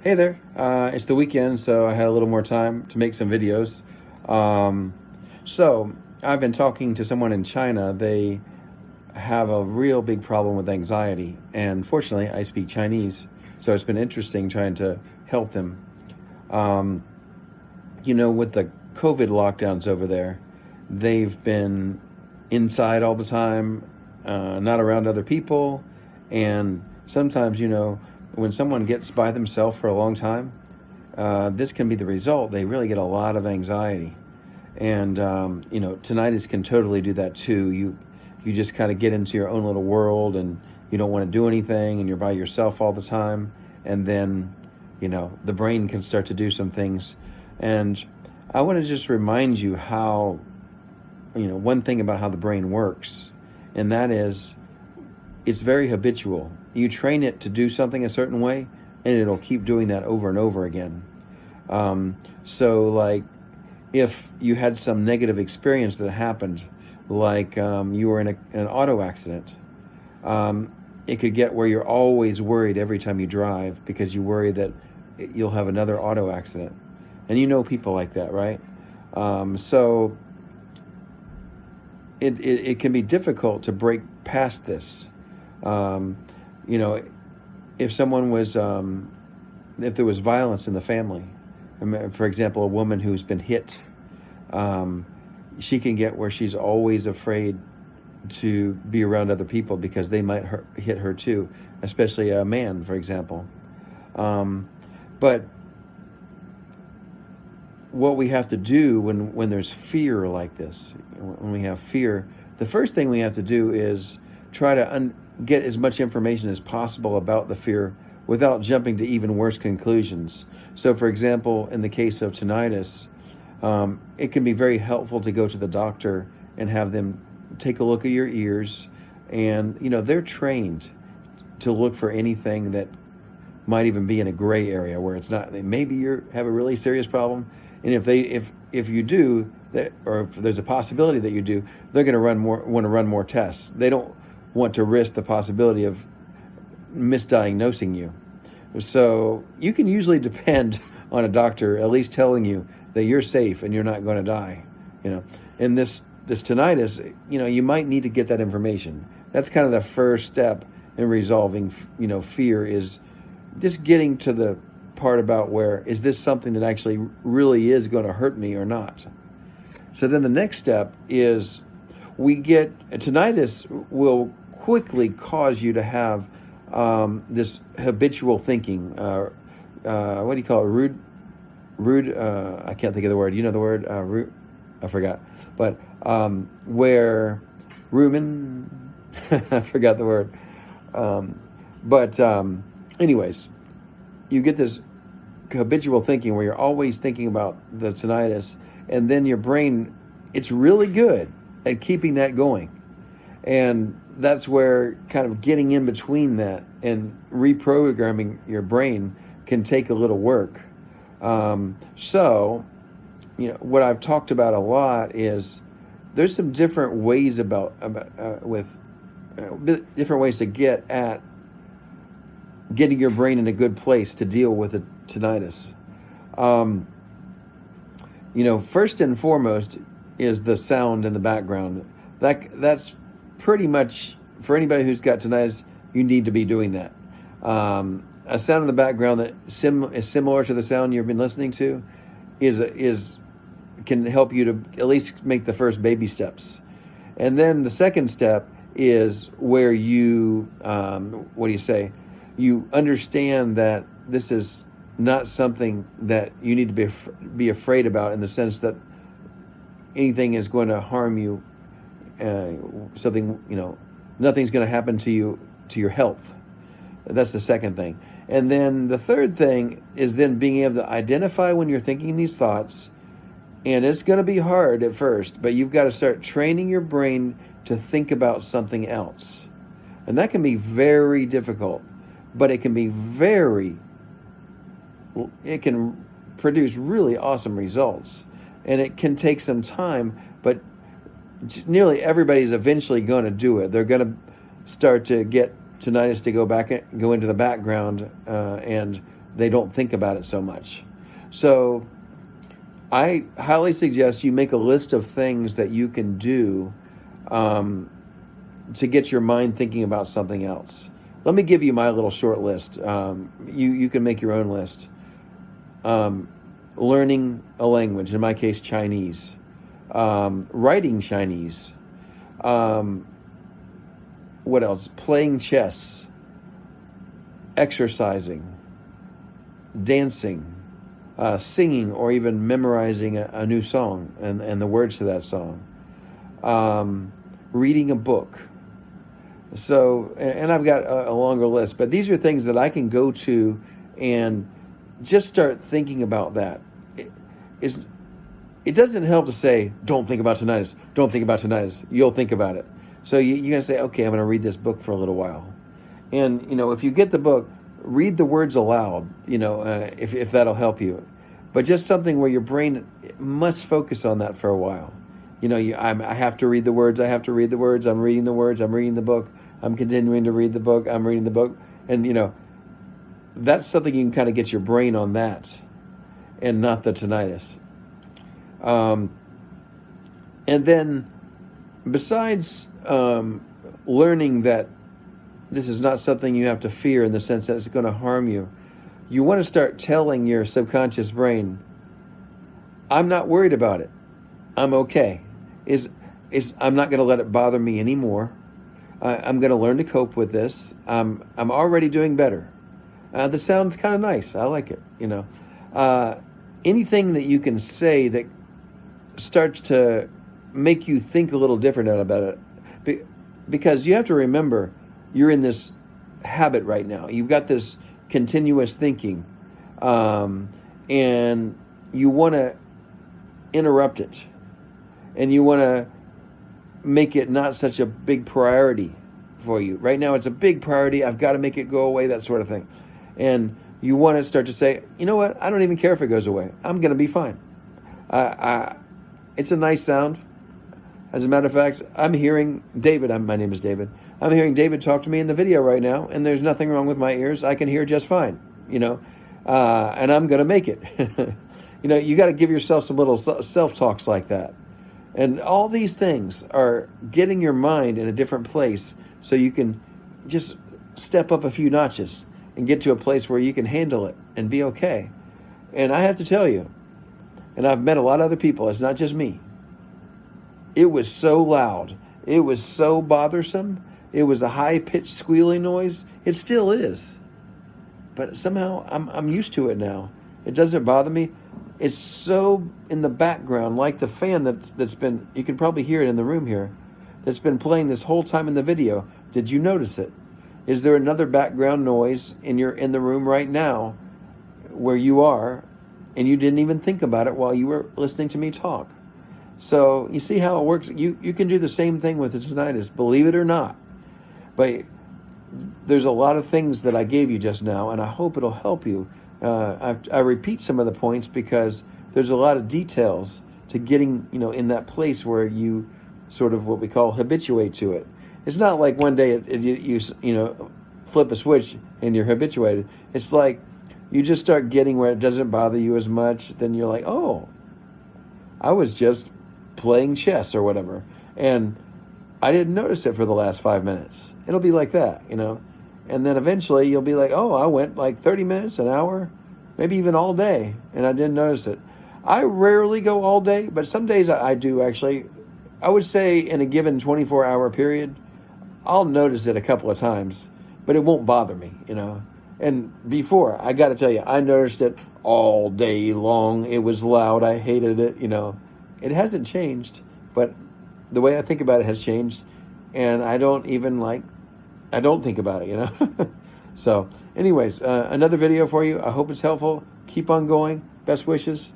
Hey there. It's the weekend, so I had a little more time to make some videos. Um, so I've been talking to someone in China. They have a real big problem with anxiety, and fortunately, I speak Chinese, so it's been interesting trying to help them. Um, with the COVID lockdowns over there, they've been inside all the time, not around other people, and sometimes, when someone gets by themselves for a long time, this can be the result. They really get a lot of anxiety, and tinnitus can totally do that too. You just kind of get into your own little world, and you don't want to do anything, and you're by yourself all the time, and then the brain can start to do some things. And I want to just remind you how, one thing about how the brain works, and that is it's very habitual. You train it to do something a certain way, and it'll keep doing that over and over again. So, like, if you had some negative experience that happened, like you were in an auto accident, it could get where you're always worried every time you drive because you worry that you'll have another auto accident. And you know people like that, right? So it can be difficult to break past this. Um, you know, if someone was, if there was violence in the family, for example, a woman who's been hit, she can get where she's always afraid to be around other people because they might hit her too, especially a man, for example. But what we have to do when there's fear like this, when we have fear, the first thing we have to do is try to get as much information as possible about the fear without jumping to even worse conclusions. So, for example, in the case of tinnitus, it can be very helpful to go to the doctor and have them take a look at your ears. And, they're trained to look for anything that might even be in a gray area where it's not. Maybe you have a really serious problem. And if you do that, or if there's a possibility that you do, they're going to want to run more tests. They don't want to risk the possibility of misdiagnosing you. So you can usually depend on a doctor at least telling you that you're safe and you're not going to die. And this tinnitus, you might need to get that information. That's kind of the first step in resolving, fear, is just getting to the part about where is this something that actually really is going to hurt me or not. So then the next step is tinnitus will quickly cause you to have this habitual thinking. What do you call it? Rude. I can't think of the word. You know the word? Rude. I forgot. But where rumen. I forgot the word. Anyways, you get this habitual thinking where you're always thinking about the tinnitus, and then your brain, it's really good at keeping that going. And that's where kind of getting in between that and reprogramming your brain can take a little work. What I've talked about a lot is there's some different ways different ways to get at getting your brain in a good place to deal with the tinnitus. First and foremost is the sound in the background. That's pretty much, for anybody who's got tinnitus, you need to be doing that. A sound in the background that is similar to the sound you've been listening to can help you to at least make the first baby steps. And then the second step is where you, you understand that this is not something that you need to be afraid about, in the sense that anything is going to harm you. Nothing's going to happen to you, to your health. That's the second thing. And then the third thing is then being able to identify when you're thinking these thoughts. And it's going to be hard at first, but you've got to start training your brain to think about something else. And that can be very difficult, but it can produce really awesome results. And it can take some time, but nearly everybody's eventually going to do it. They're going to start to get tinnitus to go into the background, and they don't think about it so much. So I highly suggest you make a list of things that you can do to get your mind thinking about something else. Let me give you my little short list. You can make your own list. Learning a language, in my case, Chinese. Writing Chinese. What else? Playing chess. Exercising. Dancing. Singing, or even memorizing a new song and the words to that song. Reading a book. So, and I've got a longer list, but these are things that I can go to and just start thinking about that. It doesn't help to say, don't think about tinnitus, don't think about tinnitus. You'll think about it. So you're going to say, okay, I'm going to read this book for a little while. And, if you get the book, read the words aloud, if that'll help you. But just something where your brain must focus on that for a while. I have to read the words. I have to read the words. I'm reading the words. I'm reading the book. I'm continuing to read the book. I'm reading the book. And, that's something you can kind of get your brain on that and not the tinnitus. And then besides learning that this is not something you have to fear in the sense that it's going to harm you, you want to start telling your subconscious brain, I'm not worried about it. I'm okay. I'm not going to let it bother me anymore. I'm going to learn to cope with this. I'm already doing better. This sounds kind of nice. I like it. Anything that you can say that starts to make you think a little different about it, because you have to remember you're in this habit right now. You've got this continuous thinking, and you want to interrupt it. And you want to make it not such a big priority for you. Right now, it's a big priority. I've got to make it go away, that sort of thing. And you want to start to say, you know what? I don't even care if it goes away. I'm going to be fine. It's a nice sound. As a matter of fact, I'm hearing David. My name is David. I'm hearing David talk to me in the video right now, and there's nothing wrong with my ears. I can hear just fine, and I'm going to make it. You got to give yourself some little self-talks like that. And all these things are getting your mind in a different place so you can just step up a few notches and get to a place where you can handle it and be okay. And I have to tell you, and I've met a lot of other people, it's not just me. It was so loud. It was so bothersome. It was a high-pitched squealing noise. It still is. But somehow I'm used to it now. It doesn't bother me. It's so in the background, like the fan that's been, you can probably hear it in the room here, that's been playing this whole time in the video. Did you notice it? Is there another background noise in the room right now where you are, and you didn't even think about it while you were listening to me talk? So you see how it works. You can do the same thing with the tinnitus, believe it or not. But there's a lot of things that I gave you just now, and I hope it'll help you. I repeat some of the points because there's a lot of details to getting, in that place where you sort of what we call habituate to it. It's not like one day you flip a switch and you're habituated. It's like you just start getting where it doesn't bother you as much. Then you're like, oh, I was just playing chess or whatever, and I didn't notice it for the last 5 minutes. It'll be like that, And then eventually you'll be like, oh, I went like 30 minutes, an hour, maybe even all day, and I didn't notice it. I rarely go all day, but some days I do actually. I would say in a given 24-hour period, I'll notice it a couple of times, but it won't bother me, And before, I got to tell you, I noticed it all day long. It was loud. I hated it, It hasn't changed, but the way I think about it has changed, and I don't think about it, So anyways, another video for you. I hope it's helpful. Keep on going. Best wishes.